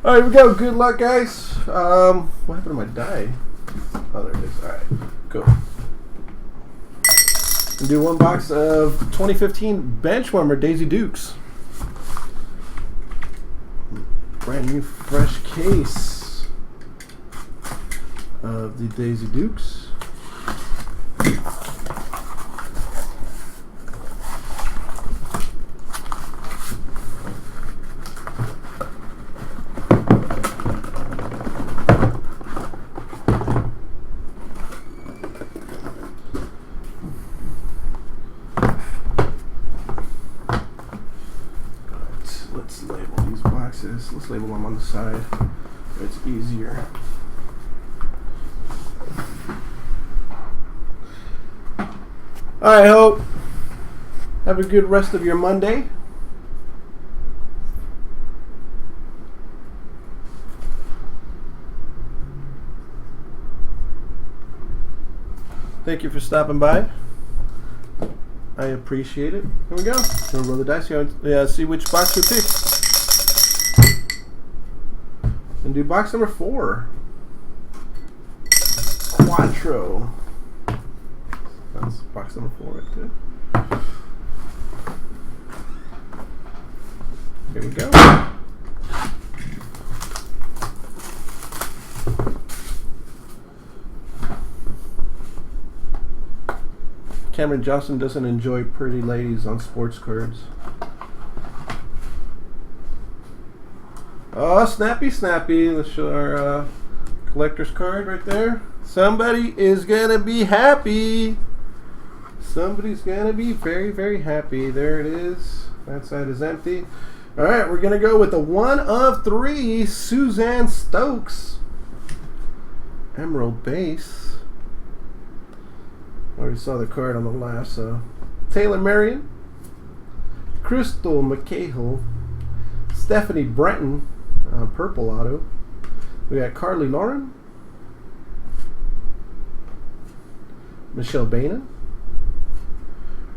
All right, here we go. Good luck, guys. What happened to my die? Oh, there it is. All right, cool. And do one box of 2015 Benchwarmer Daizy Dukez. Brand new, fresh case of the Daizy Dukez. Let's label these boxes. Let's label them on the side. It's easier. Alright, Hope. Have a good rest of your Monday. Thank you for stopping by. I appreciate it. Here we go. We'll roll the dice here. Yeah, see which box we pick. And do box number 4. Quattro. That's box number 4 right there. Here we go. Cameron Johnson doesn't enjoy pretty ladies on sports cards. Oh, snappy, snappy. Let's show our collector's card right there. Somebody is going to be happy. Somebody's going to be very, very happy. There it is. That side is empty. All right, we're going to go with the 1 of 3 Suzanne Stokes. Emerald base. Already saw the card on the left, so Taylor Marion, Crystal McCahill, Stephanie Brenton, purple auto. We got Carly Lauren, Michelle Baina,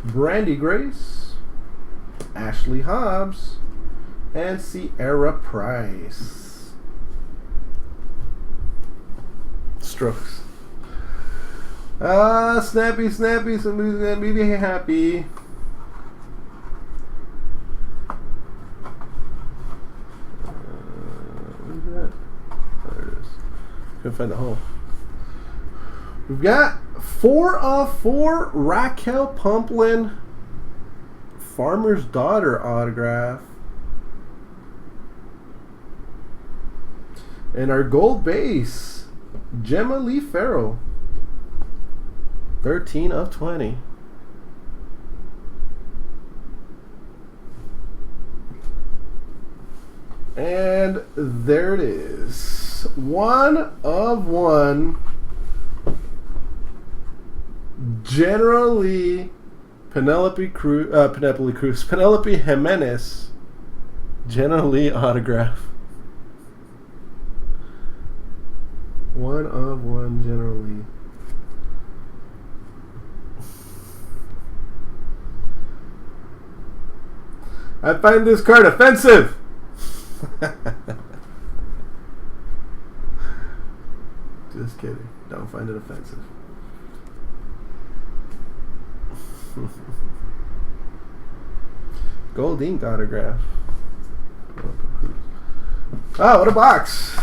Brandy Grace, Ashley Hobbs, and Sierra Price. Strokes. Snappy, snappy, somebody's gonna be happy. What is that? There it is. Couldn't find the hole. We've got 4 of 4 Raquel Pumplin Farmer's Daughter autograph. And our gold base, Gemma Lee Farrell. 13 of 20. And there it is. 1 of 1. Generally, Penelope Jimenez. Generally autograph. 1 of 1 generally. I find this card offensive. Just kidding. Don't find it offensive. Gold ink autograph. Oh, what a box.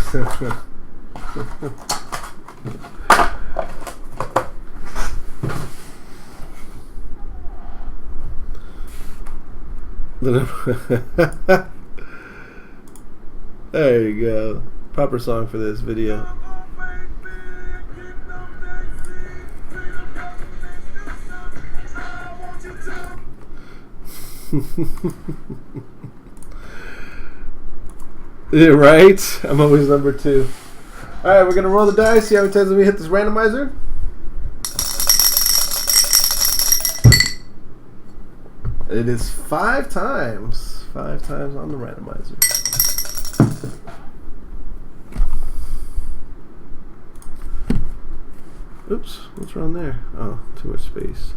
There you go. Proper song for this video. Yeah, right? I'm always number 2. Alright, we're going to roll the dice, see how many times we hit this randomizer. It is 5 times. 5 times on the randomizer. Oops, what's wrong there? Oh, too much space.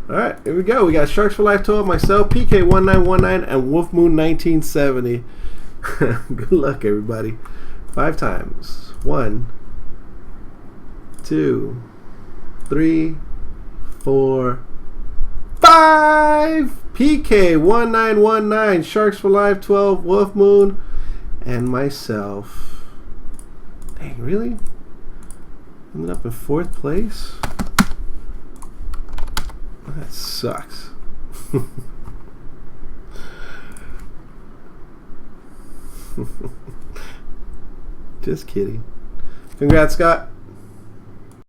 Alright, here we go. We got Sharks for Life 12, myself, PK1919, and Wolf Moon 1970. Good luck, everybody. 5 times. 1, 2, 3, 4, 5. PK1919, Sharks for Life 12, Wolf Moon, and myself. Dang, really? Ended up in 4th place? That sucks. Just kidding. Congrats, Scott.